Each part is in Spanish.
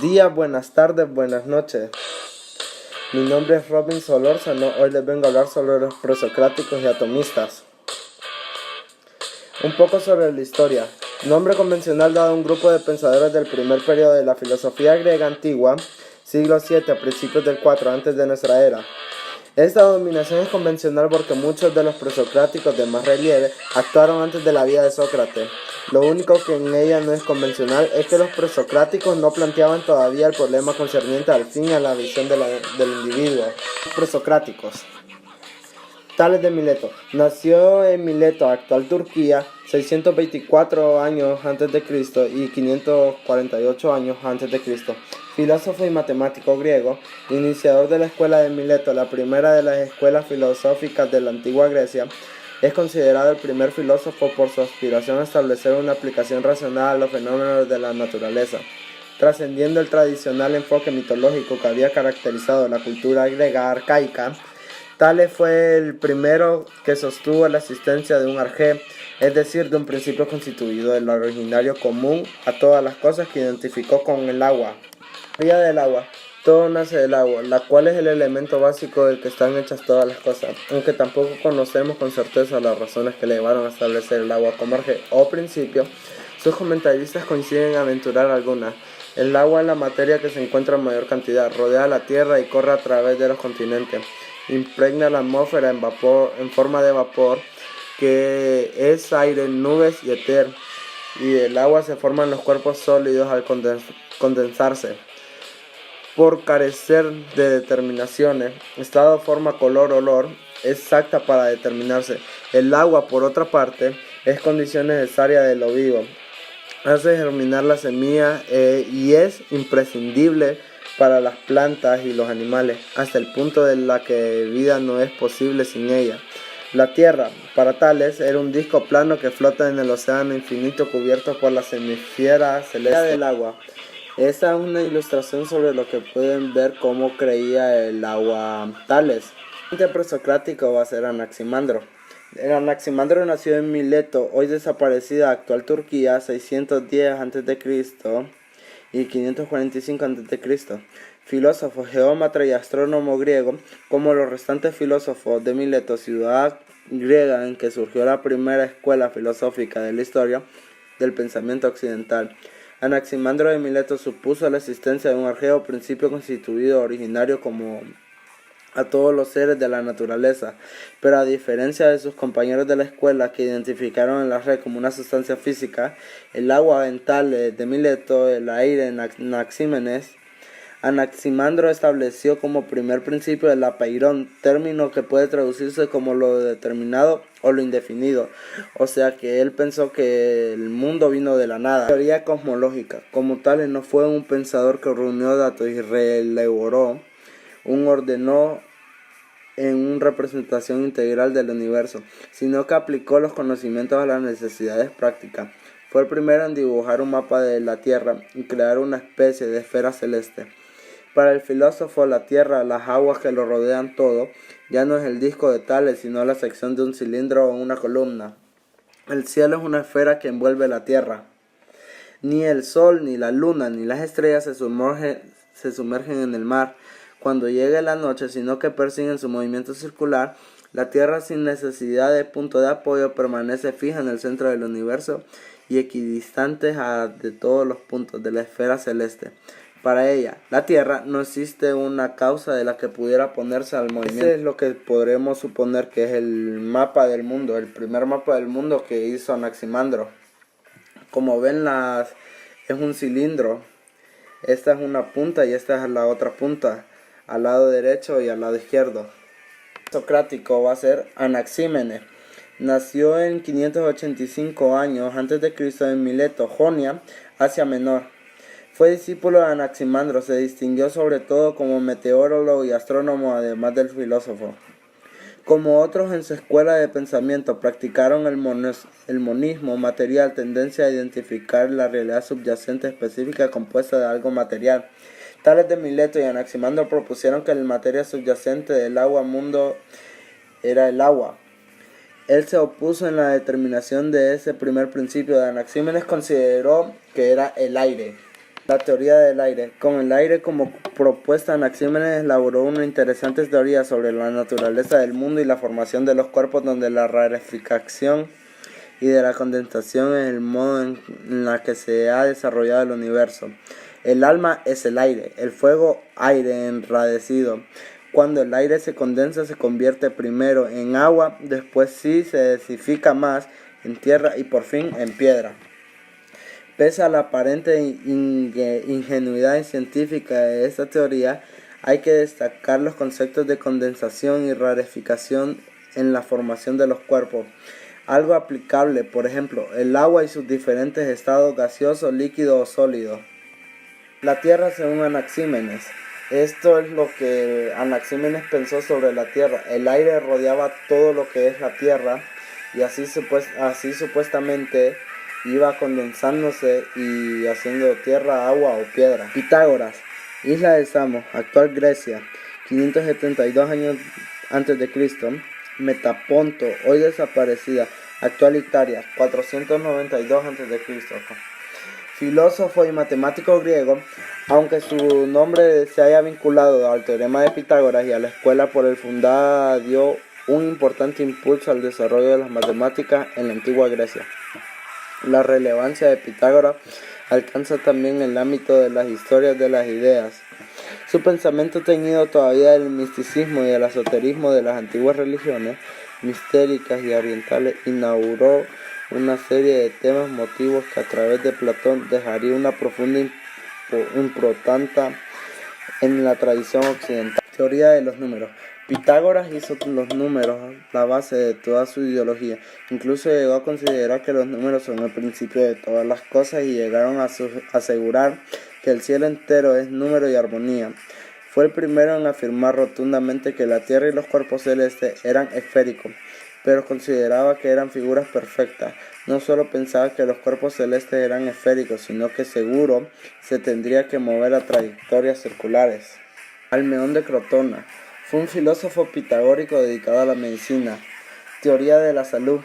días, buenas tardes, buenas noches. Mi nombre es Robin Solórzano. Hoy les vengo a hablar sobre los presocráticos y atomistas. Un poco sobre la historia. Nombre convencional dado a un grupo de pensadores del primer periodo de la filosofía griega antigua, siglo VII a principios del 4 antes de nuestra era. Esta dominación es convencional porque muchos de los presocráticos de más relieve actuaron antes de la vida de Sócrates. Lo único que en ella no es convencional es que los presocráticos no planteaban todavía el problema concerniente al fin y a la visión del individuo. Presocráticos. Tales de Mileto. Nació en Mileto, actual Turquía, 624 años antes de Cristo y 548 años antes de Cristo. Filósofo y matemático griego, iniciador de la escuela de Mileto, la primera de las escuelas filosóficas de la antigua Grecia. Es considerado el primer filósofo por su aspiración a establecer una aplicación racional a los fenómenos de la naturaleza, trascendiendo el tradicional enfoque mitológico que había caracterizado la cultura griega arcaica. Tales fue el primero que sostuvo la existencia de un arjé, es decir, de un principio constituido del originario común a todas las cosas que identificó con el agua. La del agua. Todo nace del agua, la cual es el elemento básico del que están hechas todas las cosas, aunque tampoco conocemos con certeza las razones que le llevaron a establecer el agua como arjé o principio. Sus comentaristas coinciden en aventurar algunas. El agua es la materia que se encuentra en mayor cantidad, rodea la tierra y corre a través de los continentes. Impregna la atmósfera en forma de vapor, que es aire, nubes y éter, y del agua se forman los cuerpos sólidos al condensarse. Por carecer de determinaciones, estado, forma, color, olor, exacta para determinarse. El agua, por otra parte, es condición necesaria de lo vivo. Hace germinar la semilla y es imprescindible para las plantas y los animales, hasta el punto de la que vida no es posible sin ella. La Tierra, para tales, era un disco plano que flota en el océano infinito cubierto por la hemisfera celeste del agua. Esta es una ilustración sobre lo que pueden ver cómo creía el agua Tales. El presocrático va a ser Anaximandro. Anaximandro nació en Mileto, hoy desaparecida, actual Turquía, 610 a.C. y 545 a.C. Filósofo, geómatra y astrónomo griego, como los restantes filósofos de Mileto, ciudad griega en que surgió la primera escuela filosófica de la historia del pensamiento occidental. Anaximandro de Mileto supuso la existencia de un arjeo principio constituido originario como a todos los seres de la naturaleza, pero a diferencia de sus compañeros de la escuela que identificaron el arjé como una sustancia física, el agua en Tales de Mileto, el aire en Anaxímenes, Anaximandro estableció como primer principio el apeirón, término que puede traducirse como lo determinado o lo indefinido, o sea que él pensó que el mundo vino de la nada. Teoría cosmológica, como tal, no fue un pensador que reunió datos y reelaboró ordenó en una representación integral del universo, sino que aplicó los conocimientos a las necesidades prácticas. Fue el primero en dibujar un mapa de la Tierra y crear una especie de esfera celeste. Para el filósofo, la Tierra, las aguas que lo rodean todo, ya no es el disco de Tales, sino la sección de un cilindro o una columna. El cielo es una esfera que envuelve la Tierra. Ni el sol, ni la luna, ni las estrellas se sumergen en el mar cuando llegue la noche, sino que persiguen su movimiento circular. La Tierra, sin necesidad de punto de apoyo, permanece fija en el centro del universo y equidistante de todos los puntos de la esfera celeste. Para ella, la Tierra, no existe una causa de la que pudiera ponerse al movimiento. Ese es lo que podremos suponer que es el mapa del mundo, el primer mapa del mundo que hizo Anaximandro. Como ven, es un cilindro. Esta es una punta y esta es la otra punta, al lado derecho y al lado izquierdo. Socrático va a ser Anaxímenes. Nació en 585 años antes de Cristo en Mileto, Jonia, Asia Menor. Fue discípulo de Anaximandro, se distinguió sobre todo como meteorólogo y astrónomo, además del filósofo. Como otros en su escuela de pensamiento, practicaron el monismo material, tendencia a identificar la realidad subyacente específica compuesta de algo material. Tales de Mileto y Anaximandro propusieron que la materia subyacente del agua mundo era el agua. Él se opuso en la determinación de ese primer principio. De Anaxímenes consideró que era el aire. La teoría del aire. Con el aire como propuesta, Anaxímenes elaboró una interesante teoría sobre la naturaleza del mundo y la formación de los cuerpos, donde la rareficación y de la condensación es el modo en la que se ha desarrollado el universo. El alma es el aire, el fuego aire enrarecido. Cuando el aire se condensa se convierte primero en agua, después sí se densifica más en tierra y por fin en piedra. Pese a la aparente ingenuidad científica de esta teoría, hay que destacar los conceptos de condensación y rareficación en la formación de los cuerpos. Algo aplicable, por ejemplo, el agua y sus diferentes estados gaseoso, líquido o sólido. La Tierra según Anaxímenes. Esto es lo que Anaxímenes pensó sobre la Tierra. El aire rodeaba todo lo que es la Tierra y así supuestamente iba condensándose y haciendo tierra, agua o piedra. Pitágoras, isla de Samos, actual Grecia, 572 años antes de Cristo. Metaponto, hoy desaparecida, actual Italia, 492 antes de Cristo. Filósofo y matemático griego, aunque su nombre se haya vinculado al teorema de Pitágoras y a la escuela por él fundada, dio un importante impulso al desarrollo de las matemáticas en la antigua Grecia. La relevancia de Pitágoras alcanza también el ámbito de las historias de las ideas. Su pensamiento teñido todavía del misticismo y del esoterismo de las antiguas religiones mistéricas y orientales inauguró una serie de temas motivos que a través de Platón dejaría una profunda impronta en la tradición occidental. Teoría de los números. Pitágoras hizo los números la base de toda su ideología. Incluso llegó a considerar que los números son el principio de todas las cosas y llegaron a asegurar que el cielo entero es número y armonía. Fue el primero en afirmar rotundamente que la Tierra y los cuerpos celestes eran esféricos, pero consideraba que eran figuras perfectas. No solo pensaba que los cuerpos celestes eran esféricos, sino que seguro se tendría que mover a trayectorias circulares. Almeón de Crotona. Fue un filósofo pitagórico dedicado a la medicina. Teoría de la salud.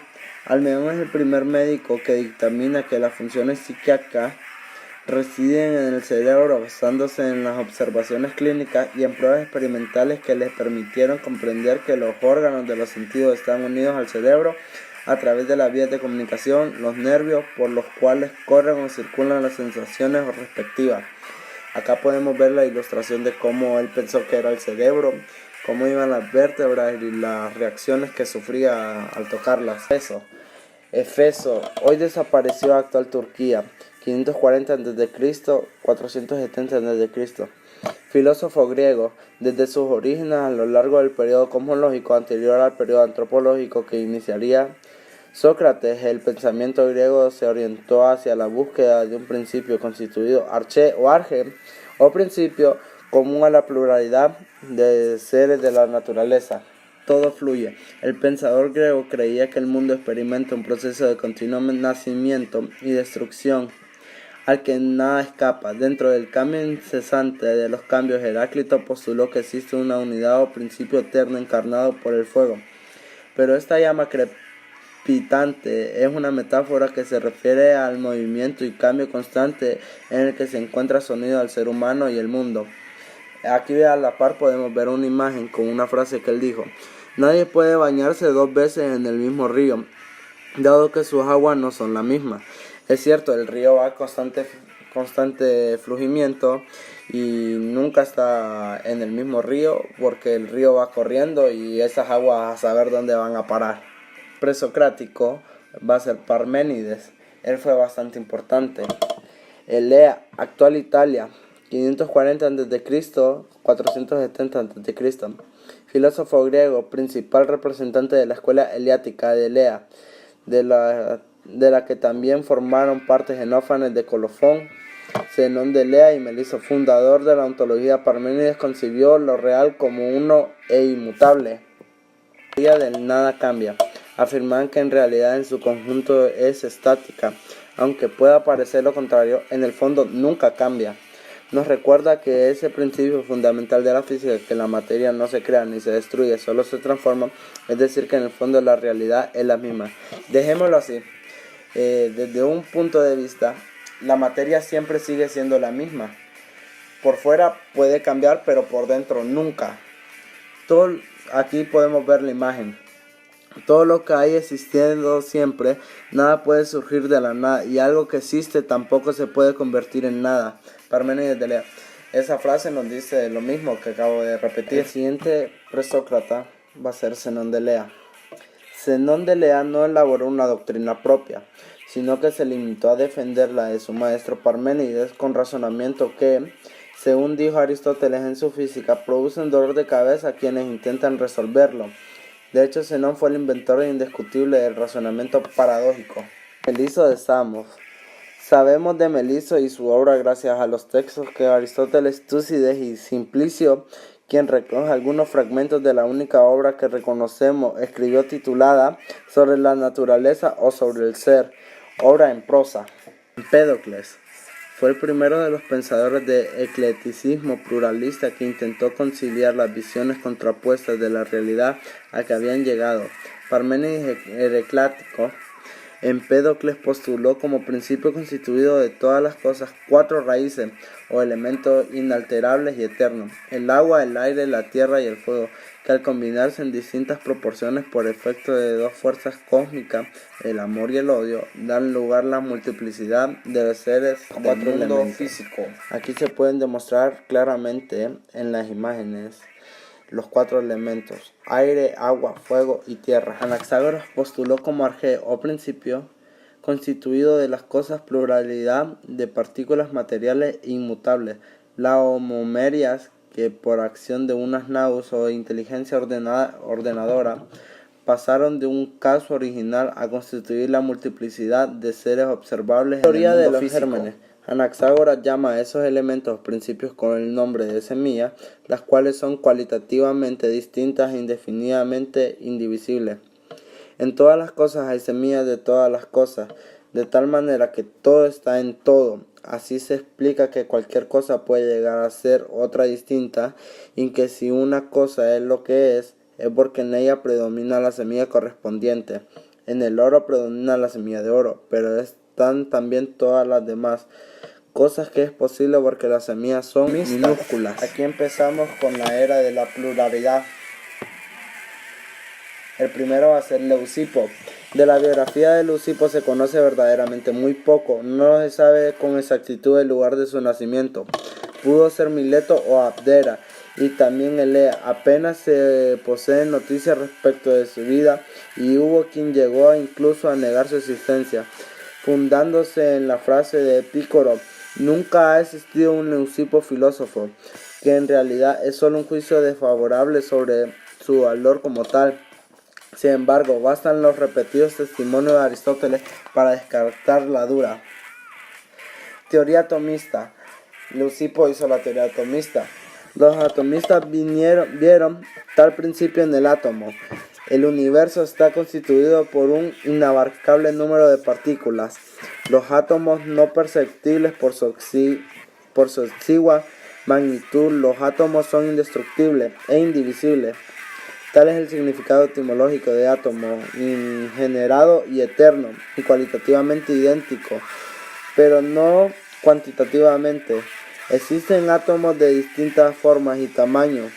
Almeón es el primer médico que dictamina que las funciones psiquiátricas residen en el cerebro, basándose en las observaciones clínicas y en pruebas experimentales que les permitieron comprender que los órganos de los sentidos están unidos al cerebro a través de las vías de comunicación, los nervios por los cuales corren o circulan las sensaciones respectivas. Acá podemos ver la ilustración de cómo él pensó que era el cerebro, cómo iban las vértebras y las reacciones que sufría al tocarlas. Efeso, hoy desapareció, actual Turquía, 540 a.C., 470 a.C. Filósofo griego, desde sus orígenes a lo largo del periodo cosmológico anterior al periodo antropológico que iniciaría Sócrates, el pensamiento griego se orientó hacia la búsqueda de un principio constituido arche o arge, o principio común a la pluralidad de seres de la naturaleza. Todo fluye. El pensador griego creía que el mundo experimenta un proceso de continuo nacimiento y destrucción al que nada escapa. Dentro del cambio incesante de los cambios, Heráclito postuló que existe una unidad o principio eterno encarnado por el fuego. Pero esta llama crepitante es una metáfora que se refiere al movimiento y cambio constante en el que se encuentra sonido al ser humano y el mundo. Aquí a la par podemos ver una imagen con una frase que él dijo: nadie puede bañarse dos veces en el mismo río, dado que sus aguas no son la misma. Es cierto, el río va a constante flujimiento y nunca está en el mismo río porque el río va corriendo y esas aguas a saber dónde van a parar. Presocrático va a ser Parménides, él fue bastante importante. Elea, actual Italia, 540 a.C., 470 a.C. Filósofo griego, principal representante de la escuela eleática de Elea, de la que también formaron parte Xenófanes de Colofón, Zenón de Elea y Meliso. Fundador de la ontología, Parménides concibió lo real como uno e inmutable. La teoría del nada cambia. Afirman que en realidad en su conjunto es estática, aunque pueda parecer lo contrario, en el fondo nunca cambia. Nos recuerda que ese principio fundamental de la física, que la materia no se crea ni se destruye, solo se transforma, es decir, que en el fondo la realidad es la misma. Dejémoslo así. Desde un punto de vista, la materia siempre sigue siendo la misma. Por fuera puede cambiar, pero por dentro nunca. Aquí podemos ver la imagen. Todo lo que hay existiendo siempre, nada puede surgir de la nada, y algo que existe tampoco se puede convertir en nada. Parménides de Elea. Esa frase nos dice lo mismo que acabo de repetir. El siguiente presócrata va a ser Zenón de Elea. Zenón de Elea no elaboró una doctrina propia, sino que se limitó a defender la de su maestro Parménides con razonamiento que, según dijo Aristóteles en su Física, producen dolor de cabeza a quienes intentan resolverlo. De hecho, Zenón fue el inventor indiscutible del razonamiento paradójico. Meliso de Samos. Sabemos de Meliso y su obra gracias a los textos que Aristóteles, Tucídides y Simplicio, quien recoge algunos fragmentos de la única obra que reconocemos, escribió titulada Sobre la naturaleza o sobre el ser, obra en prosa. Empédocles fue el primero de los pensadores de eclecticismo pluralista que intentó conciliar las visiones contrapuestas de la realidad a que habían llegado. Parménides Heraclítico. Empédocles postuló como principio constituido de todas las cosas 4 raíces o elementos inalterables y eternos: el agua, el aire, la tierra y el fuego, que al combinarse en distintas proporciones por efecto de 2 fuerzas cósmicas, el amor y el odio, dan lugar a la multiplicidad de los seres del mundo físico. Aquí se pueden demostrar claramente en las imágenes los 4 elementos: aire, agua, fuego y tierra. Anaxágoras postuló como arjé o principio constituido de las cosas pluralidad de partículas materiales inmutables, las homomerias que por acción de unas naus o inteligencia ordenadora pasaron de un caso original a constituir la multiplicidad de seres observables en el mundo de los físico. Gérmenes. Anaxágoras llama a esos elementos principios con el nombre de semillas, las cuales son cualitativamente distintas e indefinidamente indivisibles. En todas las cosas hay semillas de todas las cosas, de tal manera que todo está en todo. Así se explica que cualquier cosa puede llegar a ser otra distinta, y que si una cosa es lo que es porque en ella predomina la semilla correspondiente. En el oro predomina la semilla de oro, pero están también todas las demás cosas que es posible porque las semillas son minúsculas. Aquí empezamos con la era de la pluralidad. El primero va a ser Leucipo. De la biografía de Leucipo se conoce verdaderamente muy poco. No se sabe con exactitud el lugar de su nacimiento. Pudo ser Mileto o Abdera, y también Elea. Apenas se poseen noticias respecto de su vida, y hubo quien llegó incluso a negar su existencia, fundándose en la frase de Epicuro: nunca ha existido un Leucipo filósofo, que en realidad es solo un juicio desfavorable sobre su valor como tal. Sin embargo, bastan los repetidos testimonios de Aristóteles para descartar la dura. Teoría atomista. Leucipo hizo la teoría atomista. Los atomistas vieron tal principio en el átomo. El universo está constituido por un inabarcable número de partículas. Los átomos no perceptibles por su exigua magnitud. Los átomos son indestructibles e indivisibles. Tal es el significado etimológico de átomo: ingenerado y eterno, y cualitativamente idéntico, pero no cuantitativamente. Existen átomos de distintas formas y tamaños.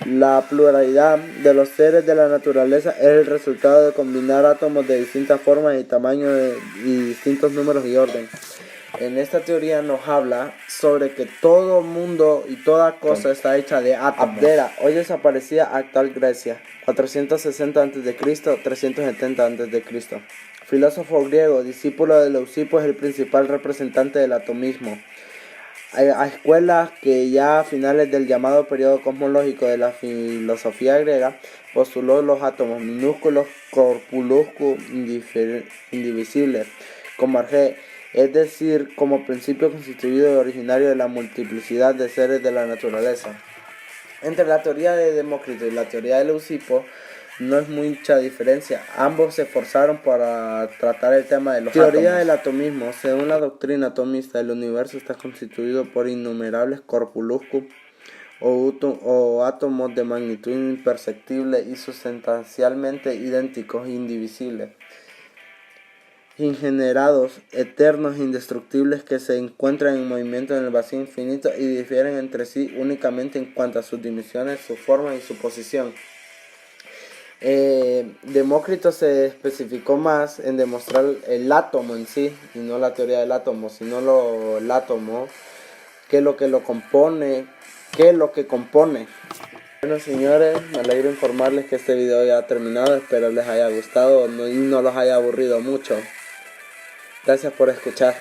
La pluralidad de los seres de la naturaleza es el resultado de combinar átomos de distintas formas y tamaños y distintos números y orden. En esta teoría nos habla sobre que todo mundo y toda cosa está hecha de átomos. Abdera, hoy desaparecida, actual Grecia, 460 a.C., 370 a.C. Filósofo griego, discípulo de Leucipo, es el principal representante del atomismo. A escuelas que ya a finales del llamado periodo cosmológico de la filosofía griega postuló los átomos minúsculos, corpúsculos, indivisibles, como arjé, es decir, como principio constituido y originario de la multiplicidad de seres de la naturaleza. Entre la teoría de Demócrito y la teoría de Leucipo no es mucha diferencia. Ambos se esforzaron para tratar el tema de los teoría átomos. Del atomismo. Según la doctrina atomista, el universo está constituido por innumerables corpúsculos o átomos de magnitud imperceptible y sustancialmente idénticos e indivisibles. ingenerados, eternos, indestructibles que se encuentran en movimiento en el vacío infinito y difieren entre sí únicamente en cuanto a sus dimensiones, su forma y su posición. Demócrito se especificó más en demostrar el átomo en sí, y no la teoría del átomo, sino el átomo, qué es lo que lo compone, qué es lo que compone. Bueno, señores, me alegro informarles que este video ya ha terminado, espero les haya gustado y no los haya aburrido mucho. Gracias por escuchar.